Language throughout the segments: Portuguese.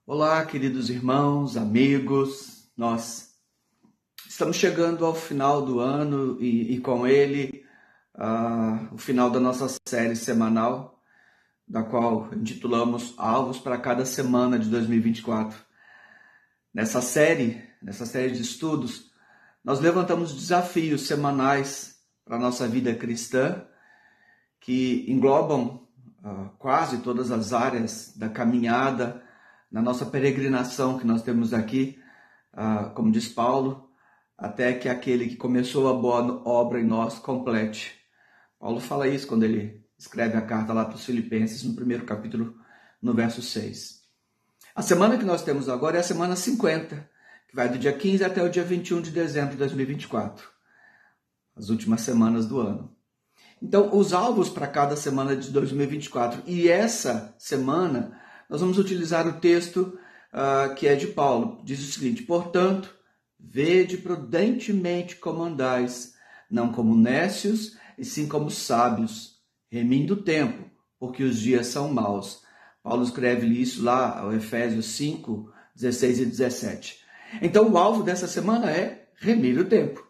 Olá, queridos irmãos, amigos, nós estamos chegando ao final do ano e com ele o final da nossa série semanal, da qual intitulamos Alvos para cada semana de 2024. Nessa série de estudos, nós levantamos desafios semanais para a nossa vida cristã, que englobam quase todas as áreas da caminhada, na nossa peregrinação que nós temos aqui, como diz Paulo, até que aquele que começou a boa obra em nós complete. Paulo fala isso quando ele escreve a carta lá para os Filipenses, no primeiro capítulo, no verso 6. A semana que nós temos agora é a semana 50, que vai do dia 15 até o dia 21 de dezembro de 2024, as últimas semanas do ano. Então, os alvos para cada semana de 2024, e essa semana nós vamos utilizar o texto que é de Paulo. Diz o seguinte: portanto, vede prudentemente como andais, não como nécios, e sim como sábios, remindo o tempo, porque os dias são maus. Paulo escreve isso lá ao Efésios 5, 16 e 17. Então, o alvo dessa semana é remir o tempo.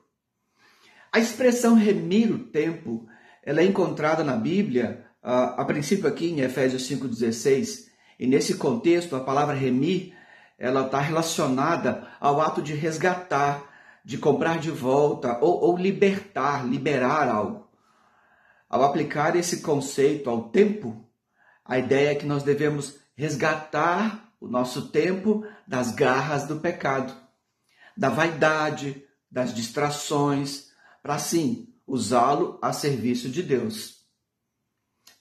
A expressão remir o tempo, ela é encontrada na Bíblia, a princípio aqui em Efésios 5,16, e nesse contexto a palavra remir, ela está relacionada ao ato de resgatar, de comprar de volta ou liberar algo. Ao aplicar esse conceito ao tempo, a ideia é que nós devemos resgatar o nosso tempo das garras do pecado, da vaidade, das distrações, para assim usá-lo a serviço de Deus.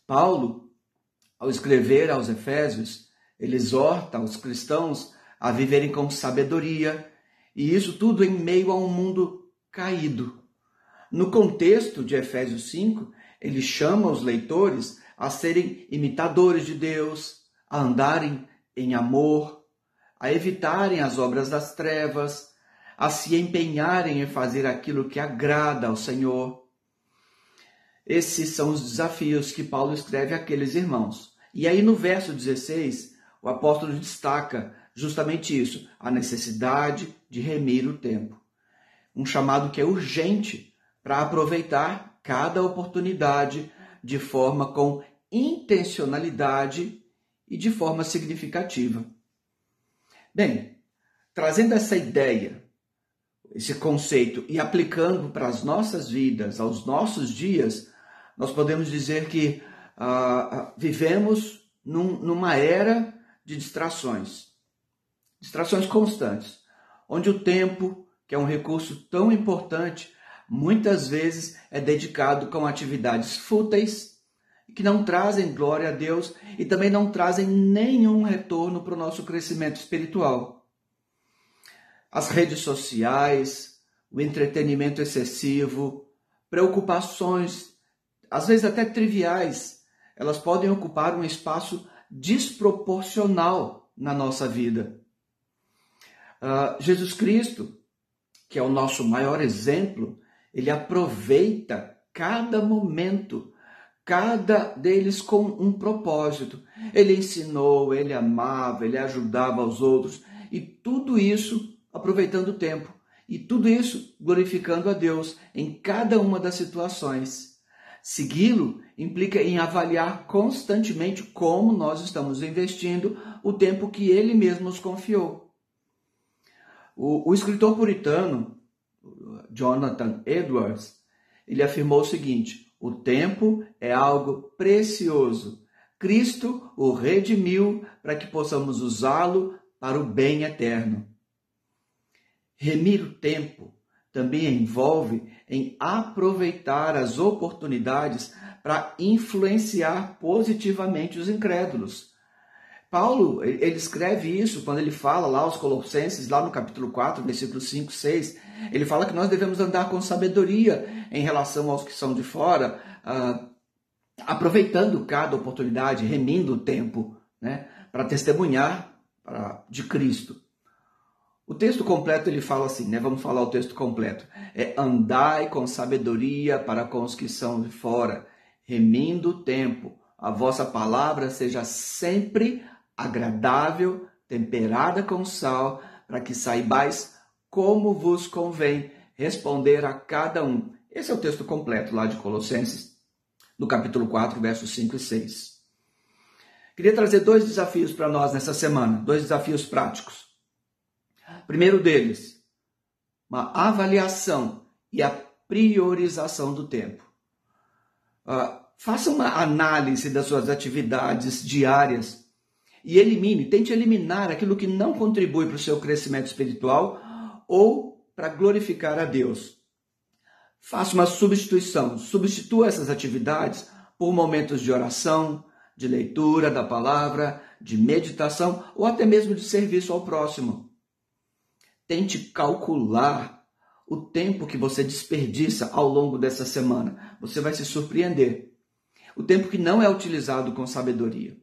Paulo, ao escrever aos Efésios, ele exorta os cristãos a viverem com sabedoria, e isso tudo em meio a um mundo caído. No contexto de Efésios 5, ele chama os leitores a serem imitadores de Deus, a andarem em amor, a evitarem as obras das trevas, a se empenharem em fazer aquilo que agrada ao Senhor. Esses são os desafios que Paulo escreve àqueles irmãos. E aí no verso 16, o apóstolo destaca justamente isso, a necessidade de remir o tempo. Um chamado que é urgente para aproveitar cada oportunidade de forma com intencionalidade e de forma significativa. Bem, trazendo essa ideia, esse conceito e aplicando para as nossas vidas, aos nossos dias, nós podemos dizer que vivemos numa era de distrações constantes, onde o tempo, que é um recurso tão importante, muitas vezes é dedicado com atividades fúteis, que não trazem glória a Deus e também não trazem nenhum retorno para o nosso crescimento espiritual. As redes sociais, o entretenimento excessivo, preocupações, às vezes até triviais, elas podem ocupar um espaço desproporcional na nossa vida. Jesus Cristo, que é o nosso maior exemplo, ele aproveita cada momento, cada deles com um propósito. Ele ensinou, ele amava, ele ajudava os outros, e tudo isso aproveitando o tempo, e tudo isso glorificando a Deus em cada uma das situações. Segui-lo implica em avaliar constantemente como nós estamos investindo o tempo que ele mesmo nos confiou. O escritor puritano, Jonathan Edwards, ele afirmou o seguinte: o tempo é algo precioso. Cristo o redimiu para que possamos usá-lo para o bem eterno. Remir o tempo também envolve em aproveitar as oportunidades para influenciar positivamente os incrédulos. Paulo, ele escreve isso quando ele fala lá aos Colossenses, lá no capítulo 4, versículos 5, 6, ele fala que nós devemos andar com sabedoria em relação aos que são de fora, aproveitando cada oportunidade, remindo o tempo, né, para testemunhar de Cristo. O texto completo ele fala assim, né? Vamos falar o texto completo. Andai com sabedoria para com os que são de fora, remindo o tempo. A vossa palavra seja sempre agradável, temperada com sal, para que saibais como vos convém responder a cada um. Esse é o texto completo lá de Colossenses, no capítulo 4, versos 5 e 6. Queria trazer 2 desafios para nós nessa semana, 2 desafios práticos. Primeiro deles, uma avaliação e a priorização do tempo. Faça uma análise das suas atividades diárias e tente eliminar aquilo que não contribui para o seu crescimento espiritual ou para glorificar a Deus. Faça uma substituição, substitua essas atividades por momentos de oração, de leitura da palavra, de meditação ou até mesmo de serviço ao próximo. Tente calcular o tempo que você desperdiça ao longo dessa semana. Você vai se surpreender. O tempo que não é utilizado com sabedoria.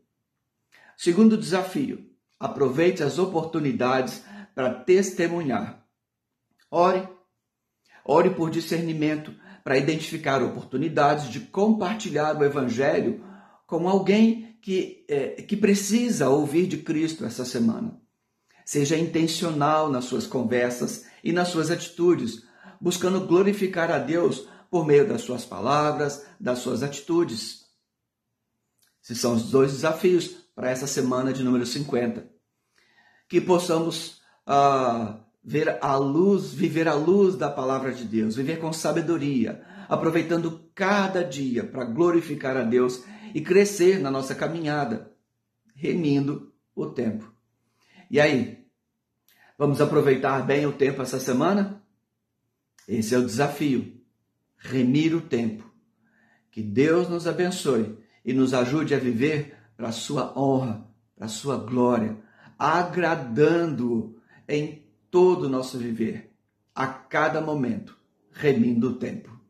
Segundo desafio, aproveite as oportunidades para testemunhar. Ore por discernimento para identificar oportunidades de compartilhar o Evangelho com alguém que precisa ouvir de Cristo essa semana. Seja intencional nas suas conversas e nas suas atitudes, buscando glorificar a Deus por meio das suas palavras, das suas atitudes. Esses são os 2 desafios para essa semana de número 50. Que possamos viver à luz da palavra de Deus, viver com sabedoria, aproveitando cada dia para glorificar a Deus e crescer na nossa caminhada, remindo o tempo. E aí, vamos aproveitar bem o tempo essa semana? Esse é o desafio, remir o tempo. Que Deus nos abençoe e nos ajude a viver para a sua honra, para a sua glória, agradando-o em todo o nosso viver, a cada momento, remindo o tempo.